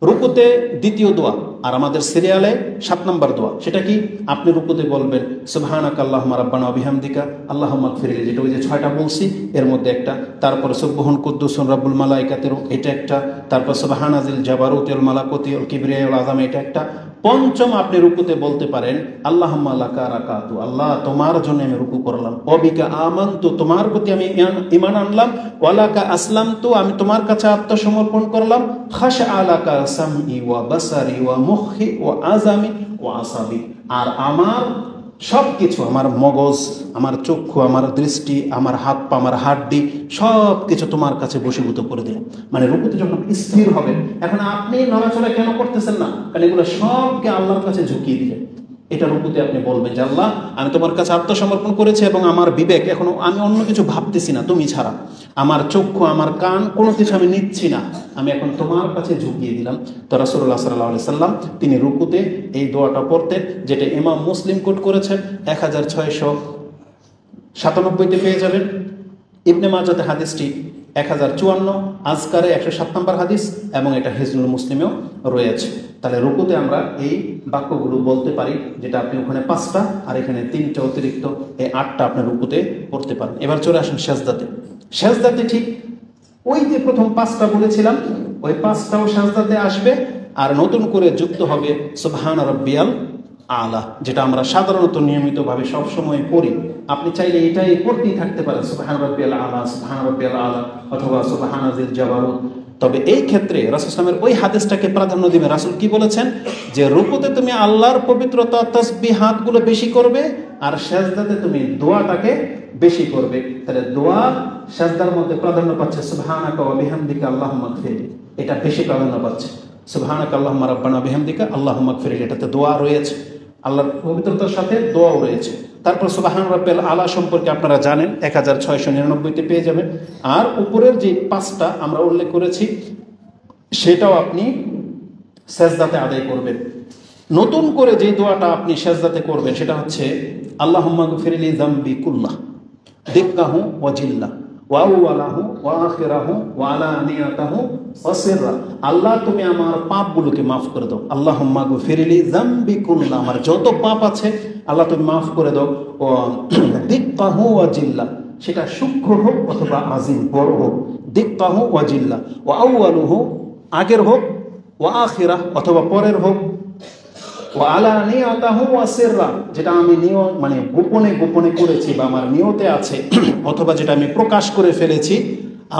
রুকুতে দ্বিতীয় দোয়া, আর আমাদের সিরিয়ালে 7 নম্বর দোয়া, সেটা কি? আপনি রুকুতে বলবেন সুবহানাকা আল্লাহুম্মা রাব্বানা ওয়া বিহামদিকা আল্লাহুম্মা ইগফিরলি, যেটা ওই যে 6টা বলছি এর মধ্যে একটা। তারপরে সুবহুন কুদ্দুসুন রাব্বুল মালাইকাতির, এটা একটা। তারপর সুবহানাজিল জাবারুতিল মালাকুতি ওয়াল কিবরিয়াউল আযম, এটা একটা। পঞ্চম, আপনি রুকুতে বলতে পারেন আল্লাহুম্মা লাকা রাকাতু, আল্লাহ তোমার জন্য আমি রুকু করলাম। ওয়াবিকা আমানতু, তোমার প্রতি আমি ঈমান আনলাম। ওয়ালাকা আসলামতু, আমি তোমার কাছে আত্মসমর্পণ করলাম। খাশআ লাকা সামঈ ওয়া বাসারি ওয়া মুখি ওয়া আযামি ওয়া আসাবি, আর আমার সব কিছু, আমার মগজ, আমার চক্ষু, আমার দৃষ্টি, আমার হাত পা, আমার হাড্ডি, সব কিছু তোমার কাছে বশীভূত করে দিলাম। মানে রুকুতে যখন স্থির হবেন, এখন আপনি নড়াচড়া কেন করতেছেন না? কারণ এগুলো সবকে আল্লাহর কাছে ঝুঁকিয়ে দিলেন। এটা রুকুতে আপনি বলবেন যে আল্লাহ আমি তোমার কাছে আত্মসমর্পণ করেছি এবং আমার বিবেক, এখনো আমি অন্য কিছু ভাবতেছি না তুমি ছাড়া, আমার চক্ষু, আমার কান, কোনো কিছু আমি নিচ্ছি না, আমি এখন তোমার কাছে ঝুঁকিয়ে দিলাম। তো রাসূলুল্লাহ সাল্লাল্লাহু আলাইহি সাল্লাম তিনি রুকুতে এই দোয়াটা পড়তেন, যেটা ইমাম মুসলিম কোট করেছেন 1697-তে পেয়ে যাবেন। ইবনে মাজাতে হাদিসটি 1054, আজকারে 107 নম্বর হাদিস, এবং এটা হিজনুল মুসলিমেও রয়েছে। তাহলে রুকুতে আমরা এই বাক্যগুলো বলতে পারি, যেটা আপনি ওখানে 5টা আর এখানে 3টা অতিরিক্ত, এই 8টা আপনি রুকুতে পড়তে পারেন। এবার চলে আসেন সেজদাতে। সেজদাতে ঠিক ওই যে প্রথম 5টা বলেছিলাম, ওই 5টাও সেজদাতে আসবে, আর নতুন করে যুক্ত হবে সুবহানা রাব্বিয়াল আলা, যেটা আমরা সাধারণত নিয়মিতভাবে সবসময় পড়ি। আপনি চাইলে এটাই পড়তেই থাকতে পারেন, সুবহান রাব্বিয়াল আলা, সুবহান রাব্বিয়াল আলা, অথবা সুবহানাজিল জাবারুত। তবে এই ক্ষেত্রে রাসূল সাল্লাল্লাহু আলাইহি ওয়াসাল্লামের ওই হাদিসটাকে প্রাধান্য দিবে। রাসূল কি বলেছেন? যে রুকুতে তুমি আল্লাহর পবিত্রতা তাসবিহাতগুলো বেশি করবে, আর সেজদাতে তুমি দোয়াটাকে বেশি করবে। তাহলে দোয়া সেজদার মধ্যে প্রাধান্য পাচ্ছে সুবহানাকা ওয়া বিহামদিকা আল্লাহুম্মা ইগফিরলি, এটা বেশি প্রাধান্য পাচ্ছে। সুবহানাকা আল্লাহুম্মা রাব্বানা বিহামদিকা আল্লাহুম্মা ইগফিরলি, এটাতে দোয়া রয়েছে, আল্লাহর পবিত্রতার সাথে দোয়াও রয়েছে। তারপর সুবহান রাব্বিয়াল আলা সম্পর্কে আপনারা জানেন, 1699-তে পেয়ে যাবেন। আর উপরের যে 5টা আমরা উল্লেখ করেছি, সেটাও আপনি সেজদাতে আদায় করবেন। নতুন করে যে দোয়াটা আপনি সেজদাতে করবেন সেটা হচ্ছে আল্লাহুম্মা গফিরলি যামবি কুল্লাহ দিক্কাহু ওয়া জিল্লা ওয়া আউওয়ালাহু ওয়া আখিরাহু ওয়া আলানিয়াতাহু ওয়া সিররা, আল্লাহ তুমি আমার পাপগুলোকে মাফ করে দাও। আল্লাহুম্মা গফিরলি যামবি কুল্লাহ, আমার যত পাপ আছে আল্লাহ তুমি মাফ করে দাও। ও দিক্কাহু ওয়া জিল্লা, সেটা সূক্ষ্ম হোক অথবা আজিম, বড় হোক। দিক্কাহু ওয়া জিল্লা ওয়া আউওয়ালুহু, আগের হোক, ওয়া আখিরাহ অথবা পরের হোক, ওয়া আলানিয়াতাহু ওয়া সিররা, যেটা আমি মানে গোপনে গোপনে করেছি বা আমার নিয়তে আছে, অথবা যেটা আমি প্রকাশ করে ফেলেছি,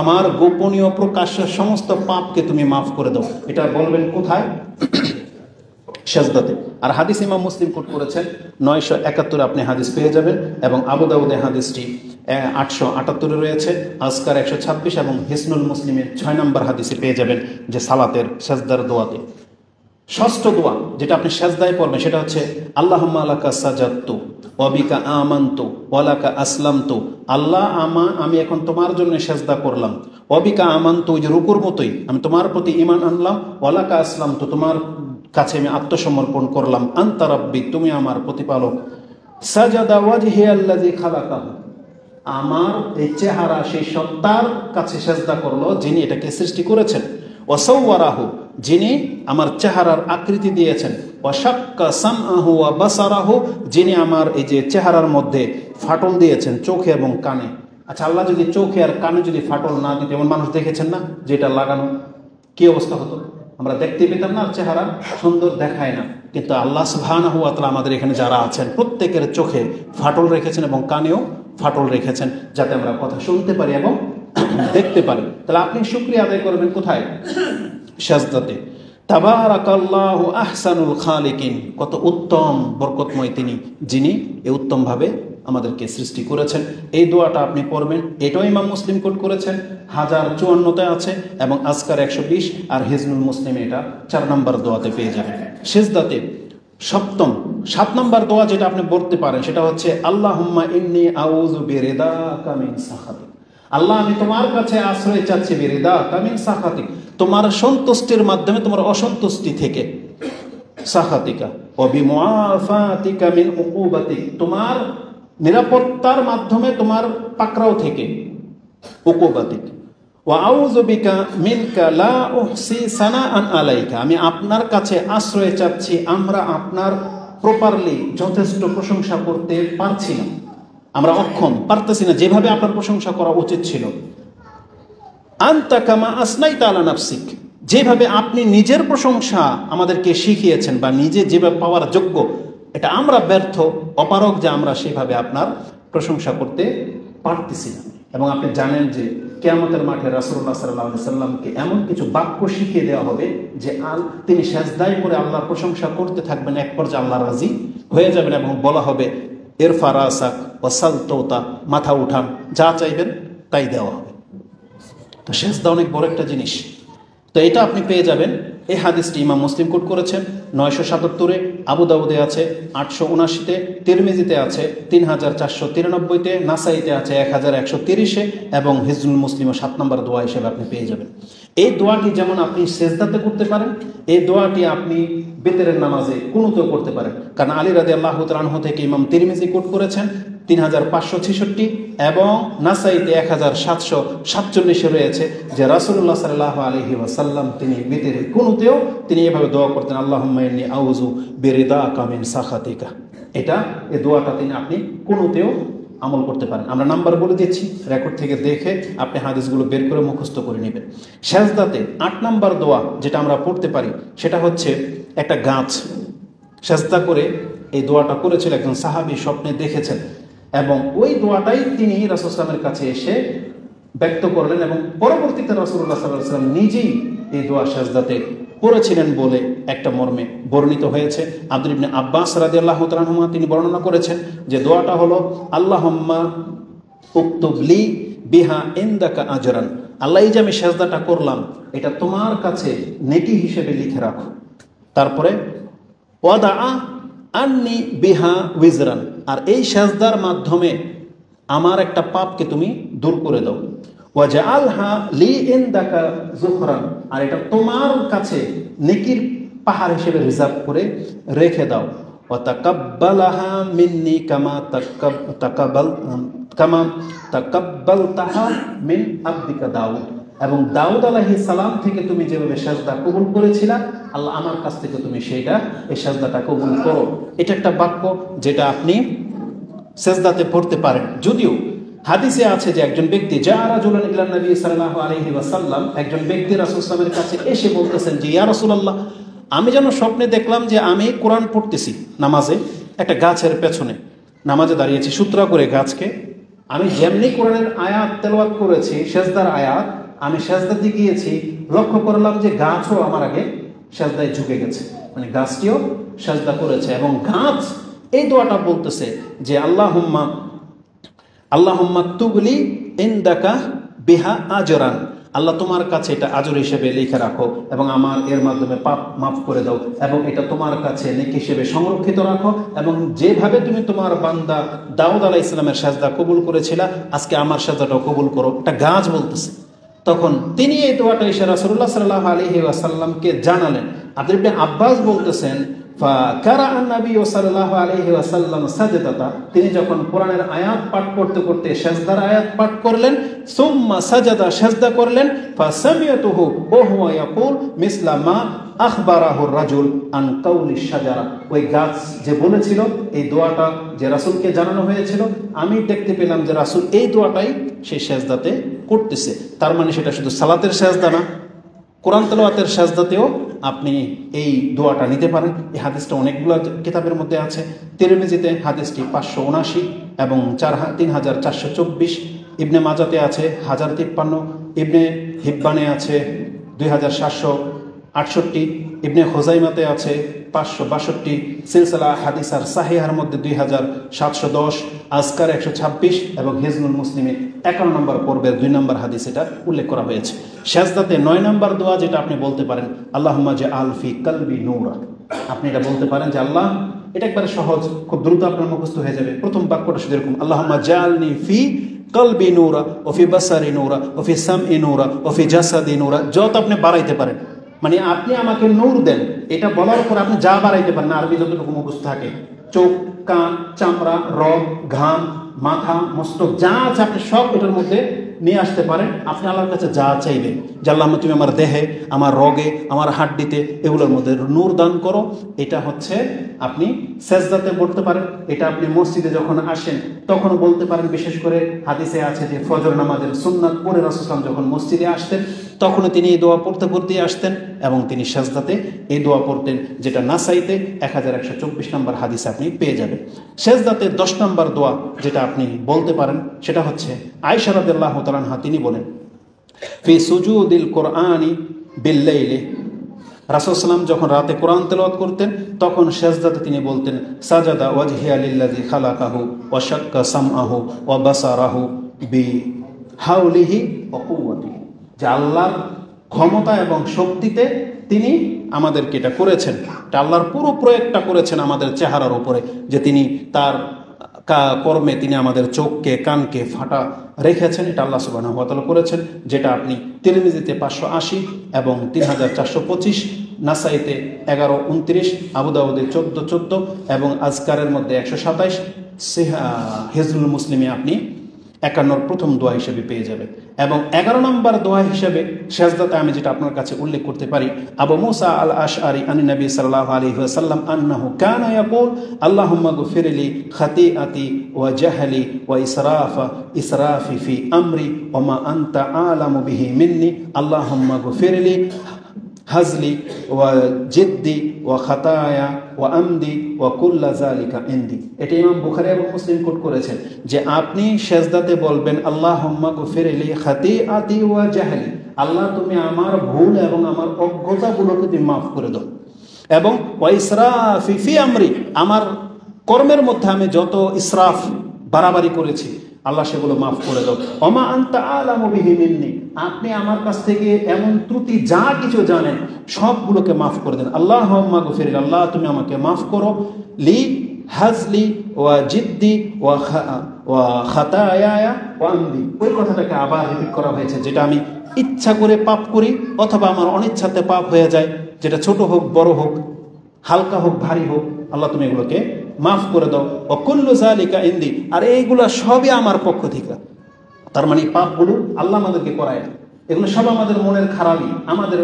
আমার গোপনীয় প্রকাশের সমস্ত পাপকে তুমি মাফ করে দাও। এটা বলবেন কোথায়? সেজদাতে। আর হাদিস ইমাম মুসলিম কোট করেছেন 971 আপনি হাদিস পেয়ে যাবেন, এবং আবু দাউদে হাদিসটি 878 রয়েছে, আজকার 126, এবং হিসনুল মুসলিমের 6 নম্বর হাদিসে পেয়ে যাবেন যে সালাতের সেজদার দোয়াতে। ষষ্ঠ দোয়া যেটা আপনি সেজদায় পড়বেন সেটা হচ্ছে আল্লাহুম্মা লাকা সাজাদতু ওয়া বিকা আমানতু ওয়া লাকা আসলামতু, আল্লাহ আমি এখন তোমার জন্য সেজদা করলাম। ওয়া বিকা আমানতু, যে রুকুর মতোই আমি তোমার প্রতি ঈমান আনলাম। ওয়া লাকা আসলামতু, তোমার কাছে আমি আত্মসমর্পণ করলাম। আনতা রাব্বি, তুমি আমার প্রতিপালক। সাজাদা ওয়াজহি আল্লাযী খালাকাহু, আমার এই চেহারা সেই সত্তার কাছে সেজদা করলো যিনি এটাকে সৃষ্টি করেছেন। ওয়াসাওয়ারাহু, যিনি আমার চেহারার আকৃতি দিয়েছেন। ওয়াশাক্কা সামআহু ওয়া বাসারাহু, যিনি আমার এই যে চেহারার মধ্যে ফাটল দিয়েছেন চোখে এবং কানে। আচ্ছা, আল্লাহ যদি চোখে আর কানে যদি ফাটল না দিত, এমন মানুষ দেখেছেন না যেটা লাগানো, কি অবস্থা হতো? আমরা দেখতে পেতাম না, চেহারা সুন্দর দেখায় না। কিন্তু আল্লাহ সুবহানাহু ওয়া তাআলা আমাদের এখানে যারা আছেন প্রত্যেকের চোখে ফাটল রেখেছেন এবং কানেও ফাটল রেখেছেন, যাতে আমরা কথা শুনতে পারি এবং দেখতে পারি। তাহলে আপনি শুকরিয়া আদায় করবেন কোথায়? সেজদাতে। তাবারাকাল্লাহু আহসানুল খালিকিন, কত উত্তম বরকতময় তিনি, যিনি এই উত্তমভাবে আমাদেরকে সৃষ্টি করেছেন। এই দোয়াটা আপনি পড়বেন, এটাও ইমাম মুসলিম কোট করেছেন, 1054-তে আছে, এবং আজকার 120 আর হিজনুল মুসলিমে এটা 4 নম্বর দোয়াতে পেয়ে যাবেন। সেজদাতে সপ্তম 7 নম্বর দোয়া যেটা আপনি পড়তে পারেন সেটা হচ্ছে আল্লাহুম্মা ইন্নী আউযু বিরিদাকা মিন সাখাতিক, আল্লাহ আমি তোমার কাছে আশ্রয় চাচ্ছি বিরিদাকা মিন সাখাতিক, তোমার সন্তুষ্টির মাধ্যমে তোমার অসন্তুষ্টি থেকে। সাখাতিকা ওয়া বিমুআফাতিকা মিন উকুবাতিক, তোমার নিরাপত্তার মাধ্যমে তোমার পাকড়াও থেকে। উকুবাতিক ওয়া আউযু বিকা মিনকা লা উহসি সানাআন আলাইকা, আমি আপনার কাছে আশ্রয় চাচ্ছি, আমরা আপনার প্রপারলি যথেষ্ট প্রশংসা করতে পারছি না, আমরা অক্ষম, পারতেছি না যেভাবে আপনার প্রশংসা করা উচিত ছিল। আনতা কামা আসনাইতা আলা নাফসিক, যেভাবে আপনি নিজের প্রশংসা আমাদেরকে শিখিয়েছেন বা নিজে যেভাবে পাওয়ার যোগ্য, এটা আমরা ব্যর্থ অপারগ যে আমরা সেভাবে আপনার প্রশংসা করতে পারতেছি না। এবং আপনি জানেন যে কিয়ামতের মাঠে রাসূলুল্লাহ সাল্লাল্লাহু আলাইহি সাল্লামকে এমন কিছু বাক্য শিখিয়ে দেওয়া হবে যে তিনি সেজদায় করে আল্লাহর প্রশংসা করতে থাকবেন, এক পর্যায়ে আল্লাহ রাজি হয়ে যাবেন এবং বলা হবে ইরফা রাসাক ওয়া সাল তুতা, মাথা উঠান, যা চাইবেন তাই দেওয়া হবে। তো সেজদা অনেক বড় একটা জিনিস। তো এটা আপনি পেয়ে যাবেন। এই হাদিসটি ইমাম মুসলিম কোট করেছেন 977-এ, আবু দাউদে আছে 879-তে, তিরমিজিতে আছে 3493-তে, নাসাইতে আছে 1130-এ এবং হিজরুল মুসলিমও 7 নম্বর দোয়া হিসেবে আপনি পেয়ে যাবেন। এই দোয়াটি যেমন আপনি সেজদাতে করতে পারেন, এই দোয়াটি আপনি বেতেরের নামাজে কুনুতেও করতে পারেন। কারণ আলী রাদিয়াল্লাহু তাআলা আনহু থেকে ইমাম তিরমিজি কোট করেছেন 3566 এবং নাসাইতে 1747 রয়েছে যে রাসূলুল্লাহ সাল্লাল্লাহু আলাইহি ওয়াসাল্লাম তিনি বেতেরে কুনুতেও তিনি এভাবে দোয়া করতেন, আল্লাহুম্মা ইন্নী আউযু বিরিদাকা মিন সাখাতিকা। এটা এই দোয়াটা আপনি কুনুতেও আমল করতে পারেন। আমরা নাম্বার বলে দিচ্ছি, রেকর্ড থেকে দেখে আপনি হাদিসগুলো বের করে মুখস্থ করে নেবেন। সেজদাতে 8 নম্বর দোয়া যেটা আমরা পড়তে পারি সেটা হচ্ছে একটা গাছ। সেজদা করে এই দোয়াটা করেছিল একজন সাহাবী, স্বপ্নে দেখেছেন এবং ওই দোয়াটাই তিনি রাসূল সাল্লাল্লাহু আলাইহি ওয়াসাল্লামের কাছে এসে ব্যক্ত করলেন এবং পরবর্তীতে রাসূলুল্লাহ সাল্লাল্লাহু আলাইহি ওয়াসাল্লাম নিজেই এই দোয়া সেজদাতে করেছিলেন বলে একটা মর্মে বর্ণিত হয়েছে। আব্দুল্লাহ ইবনে আব্বাস রাদিয়াল্লাহু তাআলা আনহুমা তিনি বর্ণনা করেছেন যে দোয়াটা হলো আল্লাহুম্মা উকতুব লি বিহা ইনদাকা আজরান, আল্লাহ এই যে আমি সেজদাটা করলাম এটা তোমার কাছে নেকি হিসেবে লিখে রাখো। তারপরে ওয়াদা আন্নি বিহা উইজরান, আর এই সেজদার মাধ্যমে আমার একটা পাপকে তুমি দূর করে দাও। ওয়াজআলহা লি ইনদাকা যুখরান, আর এটা তোমার কাছে নেকির পাহাড় হিসেবে রিজার্ভ করে রেখে দাও। ওয়া তাকাব্বালাহা মিন্নি কামা তাকাব্বালতাহা মিন আবদিকা দাউদ, এবং দাউদ আলাইহিস সালাম থেকে তুমি যেভাবে সেজদা কবুল করেছিলা, আল্লাহ আমার কাছ থেকে তুমি সেইটা এই সেজদাটা কবুল করো। এটা একটা বাক্য যেটা আপনি সেজদাতে পড়তে পারেন। যদিও হাদিসে আছে যে একজন ব্যক্তি রাজুলান ইলা নবী সাল্লাল্লাহু আলাইহি ওয়াসাল্লাম, একজন ব্যক্তি রাসূল সাল্লাল্লাহু আলাইহি ওয়াসাল্লামের কাছে এসে বলতেছেন যে ইয়া রাসূলুল্লাহ, আমি যেন স্বপ্নে দেখলাম যে আমি কোরআন পড়তেছি নামাজে, একটা গাছের পেছনে নামাজে দাঁড়িয়েছি সূত্রা করে গাছকে, আমি যেমনি কোরআনের আয়াত তেলাওয়াত করেছি সেজদার আয়াত, আমি সেজদাতে গিয়েছি, লক্ষ্য করলাম যে গাছও আমার আগে সেজদায় ঝুঁকে গেছে, মানে গাছটিও সেজদা করেছে এবং গাছ এই দোয়াটা বলতেছে যে আল্লাহুম্মা তুবলি ইনদাকা বিহা আজরান, আল্লাহ তোমার কাছে এটা আজর হিসেবে লিখে রাখো এবং আমার এর মাধ্যমে পাপ মাফ করে দাও এবং এটা তোমার কাছে নেকি হিসেবে সংরক্ষিত রাখো, এবং যেভাবে তুমি তোমার বান্দা দাউদ আলাইহিস সালামের সেজদা কবুল করেছিলা আজকে আমার সেজদাটাও কবুল করো। একটা গাছ বলতেছে। তখন তিনি এই দোয়াটা এসে রাসূলুল্লাহ সাল্লাল্লাহু আলাইহি ওয়াসাল্লামকে জানালেন। আব্দুল্লাহ ইবনে আব্বাস বলতেছেন ফাকারাআন নবী সাল্লাল্লাহু আলাইহি ওয়াসাল্লাম সাজদাতা, তিনি যখন কোরআনের আয়াত পাঠ করতে করতে সেজদার আয়াত পাঠ করলেন, সুম্মা সাজাদা, সেজদা করলেন, ফাসামিয়াতুহু ওয়া হুয়া ইয়াকুল মিসলা মা আখবারাহু রাজুল আন কাউলি শাজারা, ওই গাছ যে বলেছিল এই দোয়াটা যে রাসূলকে জানানো হয়েছিল, আমি দেখতে পেলাম যে রাসূল এই দোয়াটাই সেই সেজদাতে করতেছে। তার মানে সেটা শুধু সালাতের সেজদা না, কোরআন তেলাওয়াতের সেজদাতেও আপনি এই দোয়াটা নিতে পারেন। এই হাদিসটা অনেকগুলো কিতাবের মধ্যে আছে। তিরমিজিতে হাদিসটি 579 এবং 3424, ইবনে মাজাতে আছে 1053, ইবনে হিব্বানে আছে 2768, ইবনে খুজাইমাতে আছে 562, সিলসিলা হাদিসার সাহিহার মধ্যে 2710, আজকার 126 এবং হিজনুল মুসলিমে 51 নম্বর পর্বের 2 নম্বর হাদিস এটা উল্লেখ করা হয়েছে। সেজদাতে 9 নম্বর দোয়া যেটা আপনি বলতে পারেন, আল্লাহুম্মা জাআল ফি কলবি নূরা, আপনি এটা বলতে পারেন যে আল্লাহ, এটা একবারে সহজ, খুব দ্রুত আপনার মুখস্থ হয়ে যাবে। প্রথম বাক্যটা শুধু এরকম, আল্লাহুম্মা জাআলনি ফি কলবি নূরা ও ফি বাসারি নূরা ও ফি সামই নূরা ও ফি জাসাদি নূরা, যত আপনি বাড়াইতে পারেন, মানে আপনি আমাকে নূর দেন, এটা বলার পর আপনি যা বাড়াইতে পারেন, আরবি যতটুকু মুখস্থ থাকে, চোখ, কান, চামড়া, রগ, ঘাম, মাথা, মস্তক যা আছে আপনি সব এটার মধ্যে নিয়ে আসতে পারেন। আপনি আল্লাহর কাছে যা চাইবেন যে আল্লাহ তুমি আমার দেহে, আমার রগে, আমার হাড্ডিতে এগুলোর মধ্যে নূর দান করো, এটা হচ্ছে আপনি সেজদাতে বলতে পারেন। এটা আপনি মসজিদে যখন আসেন তখন বলতে পারেন। বিশেষ করে হাদিসে আছে যে ফজর নামাজের সুন্নাত পড়ে রাসূল সাল্লাল্লাহু আলাইহি ওয়াসাল্লাম যখন মসজিদে আসতেন তখনও তিনি এই দোয়া পড়তে পড়তেই আসতেন এবং তিনি সেজদাতে এই দোয়া পড়তেন, যেটা নাসাইতে 1124 নম্বর হাদিসে আপনি পেয়ে যাবেন। সেজদাতে 10 নম্বর দোয়া যেটা আপনি বলতে পারেন সেটা হচ্ছে আয়েশা রাদিয়াল্লাহু তাআলা আনহা তিনি বলেন, ফি সুজুদিল কোরআনি বিল্লাইলি, রাসূল সাল্লাম যখন রাতে কোরআন তেলাওয়াত করতেন তখন সেজদাতে তিনি বলতেন, সাজাদা ওয়াজহিয়া লিল্লাযী খালাকাহু ওয়া শাক্কা সামআহু ওয়া বাসারাহু বিহাউলিহি ওয়া কুওয়াতিহি, যে আল্লাহর ক্ষমতা এবং শক্তিতে তিনি আমাদেরকে এটা করেছেন, এটা আল্লাহর পুরো প্রয়োগটা করেছেন আমাদের চেহারার উপরে, যে তিনি তার কর্মে তিনি আমাদের চোখকে কানকে ফাটা রেখেছেন, এটা আল্লাহ সুবহানাহু ওয়া তাআলা করেছেন, যেটা আপনি তিরমিজিতে 580 এবং 3425, নাসাইতে 1129, আবু দাউদে 1414 এবং আজকারের মধ্যে 127, হিজরুল মুসলিমে আপনি 51 প্রথম দোয়া হিসেবে পেয়ে যাবে। এবং 11 নম্বর দোয়া হিসেবে সেজদাতে আমি যেটা আপনার কাছে উল্লেখ করতে পারি, আবু মুসা আল আশআরি আন নবী সাল্লাল্লাহু আলাইহি ওয়াসাল্লাম আন্নাহু কানা ইয়াকুল আল্লাহুম্মা গফিরলি খাতিআতি ওয়া জাহলি ওয়া ইসরাফি ফি আমরি ওয়া মা আনতা আলামু বিহি মিন্নি আল্লাহুম্মা গফিরলি হাজলি ওয়া জিদ্দি ওয়া খাতায়া ওয়া আমদি ওয়া কুল্লা যালিকা ইনদি। এটা ইমাম বুখারী এবং মুসলিম কোট করেছেন যে আপনি সেজদাতে বলবেন আল্লাহুম্মা গফিরলি খাতিআতি ওয়া জাহলি, আল্লাহ তুমি আমার ভুল এবং আমার অজ্ঞতাগুলোকে তুমি মাফ করে দাও, এবং ওয়া ইসরাফি ফি আমরি, আমার কর্মের মধ্যে আমি যত ইসরাফ বাড়াবাড়ি করেছি আল্লাহ সেগুলো মাফ করে দাও, ওমা আনতা আলামু বিহি মিন্নি, আপনি আমার কাছ থেকে এমন ত্রুটি যা কিছু জানেন সবগুলোকে মাফ করে দেন। আল্লাহুম্মা গফিরলি, আল্লাহ তুমি আমাকে মাফ করো, লি হাজলি ওয়া জিদ্দি ওয়া খাতায়া ওয়া আমদি, ওই কথাটাকে আবার রিপিট করা হয়েছে, যেটা আমি ইচ্ছা করে পাপ করি অথবা আমার অনিচ্ছাতে পাপ হয়ে যায়, যেটা ছোট হোক বড় হোক, হালকা হোক ভারী হোক, আল্লাহ তুমি এগুলোকে মাফ করে দাও, ও কুল্লু যালিকা ইনদি, আর এইগুলো সবই আমার পক্ষ থেকে। তার মানে পাপগুলো আল্লাহ আমাদেরকে করায় না, এগুলো সব আমাদের মনের খারাপই, আমাদের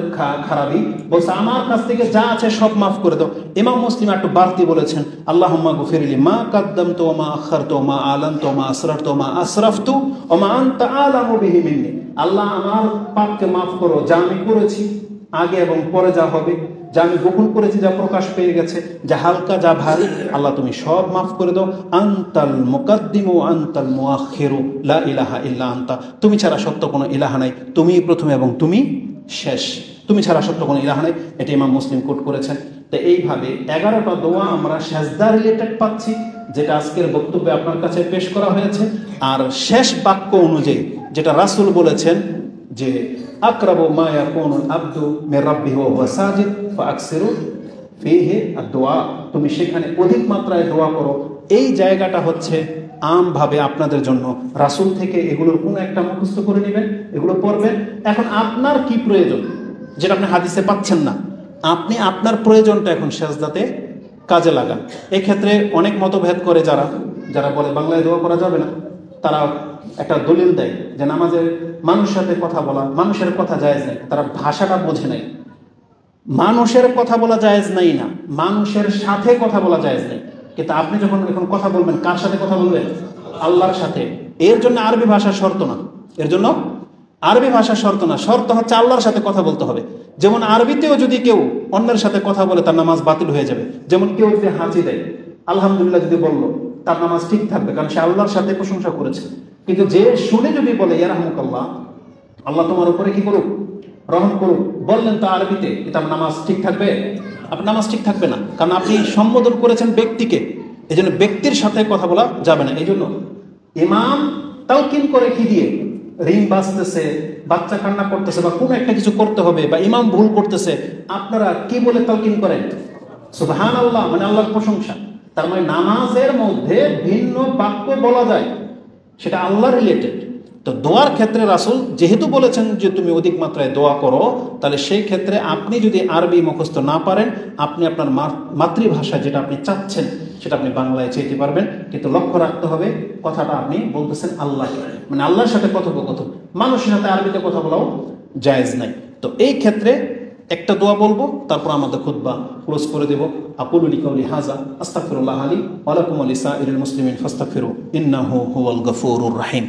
খারাপই, বলছে আমার কাছ থেকে যা আছে সব মাফ করে দাও। ইমাম মুসলিম একটু বাড়তি বলেছেন, আল্লাহুম্মা গফিরলি মা কাদ্দামতু ওয়া মা আখারতু ওয়া মা আলানতু ওয়া মা আসরারতু ওয়া মা আসরাফতু ওয়া মা আনতা আলামু বিহি মিন্নি, আল্লাহ আমার পাপকে মাফ করো, যা আমি করেছি আগে এবং পরে যা হবে, যা আমি গোপন করেছি, যা প্রকাশ পেয়ে গেছে, যা হালকা যা ভারী, আল্লাহ তুমি সব মাফ করে দাও। আনতাল মুকাদ্দিমু আনতাল মুআখিরু লা ইলাহা ইল্লা আনতা, তুমি ছাড়া সত্য কোনো ইলাহা নাই, তুমিই প্রথম এবং তুমি শেষ, তুমি ছাড়া সত্য কোনো ইলাহা নাই, এটা ইমাম মুসলিম কোট করেছেন। তো এইভাবে 11টা দোয়া আমরা সেজদা রিলেটেড পাচ্ছি, যেটা আজকের বক্তব্যে আপনার কাছে পেশ করা হয়েছে। আর শেষ বাক্য অনুযায়ী যেটা রাসূল বলেছেন যে আকরাবু মা ইয়াকুনুল আবদু মির রাব্বিহি ওয়া হুয়া সাজিদ ফাআকসিরু ফীহি আদ-দুআ, তুমি সেখানে অধিক মাত্রায় দোয়া করো। এই জায়গাটা হচ্ছে আমভাবে আপনাদের জন্য রাসূল থেকে এগুলোর কোনো একটা মুখস্থ করে নেবেন, এগুলো পড়বেন। এখন আপনার কি প্রয়োজন যেটা আপনি হাদিসে পাচ্ছেন না, আপনি আপনার প্রয়োজনটা এখন সেজদাতে কাজে লাগান। এক্ষেত্রে অনেক মতভেদ করে যারা বলে বাংলায় দোয়া করা যাবে না, তারা একটা দলিল দেয় যে নামাজে মানুষের সাথে কথা বলা, মানুষের কথা জায়েজ নাই, তারা ভাষাটা বোঝে নাই। মানুষের কথা বলা জায়েজ নাই না, মানুষের সাথে কথা বলা জায়েজ নাই, কিন্তু আপনি যখন এখন কথা বলবেন কার সাথে কথা বলবেন? আল্লাহর সাথে। এর জন্য আরবি ভাষা শর্ত না, এর জন্য আরবি ভাষা শর্ত না, শর্ত হচ্ছে আল্লাহর সাথে কথা বলতে হবে। যেমন আরবিতেও যদি কেউ অন্যের সাথে কথা বলে তার নামাজ বাতিল হয়ে যাবে। যেমন কেউ যদি হাঁচি দেয় আলহামদুলিল্লাহ যদি বললো তার নামাজ ঠিক থাকবে, কারণ সে আল্লাহর সাথে প্রশংসা করেছে। কিন্তু যে শুনে যদি বলে ইয়ারহামুকাল্লাহ, আল্লাহ তোমার উপরে কি করুক, রহম করুক, বললেন তা আরবিতে, তার নামাজ ঠিক থাকবে? আপনার নামাজ ঠিক থাকবে না, কারণ আপনি সম্বোধন করেছেন ব্যক্তিকে, এই জন্য ব্যক্তির সাথে কথা বলা যাবে না। এই জন্য ইমাম তালকিন করে কি দিয়ে, রিং বাজতেছে, বাচ্চা কান্না করতেছে বা কোনো একটা কিছু করতে হবে, বা ইমাম ভুল করতেছে, আপনারা কি বলে তালকিন করেন? সুবহানাল্লাহ, মানে আল্লাহর প্রশংসা। তার মানে নামাজের মধ্যে ভিন্ন বাক্য বলা যায়, সেটা আল্লাহ রিলেটেড। তো দোয়ার ক্ষেত্রে রাসূল যেহেতু বলেছেন যে তুমি অধিক মাত্রায় দোয়া করো, তাহলে সেই ক্ষেত্রে আপনি যদি আরবি মুখস্থ না পারেন, আপনি আপনার মাতৃভাষা যেটা আপনি চাচ্ছেন সেটা আপনি বাংলায় চাইতে পারবেন, কিন্তু লক্ষ্য রাখতে হবে কথাটা আপনি বলতেছেন আল্লাহকে, মানে আল্লাহর সাথে কথোপকথন, মানুষের সাথে আরবিতে কথা বলাও জায়েজ নাই। তো এই ক্ষেত্রে একটা দোয়া বলবো, তারপর আমাদের খুতবা ক্লোজ করে দেব। আকুলু লিকাউলি হাযা আস্তাগফিরুল্লাহ লি ওয়া লাকুম ওয়া লিসাইরিল মুসলিমিন ফাস্তাগফিরু ইন্নাহু হুয়াল গফুরুর রাহিম।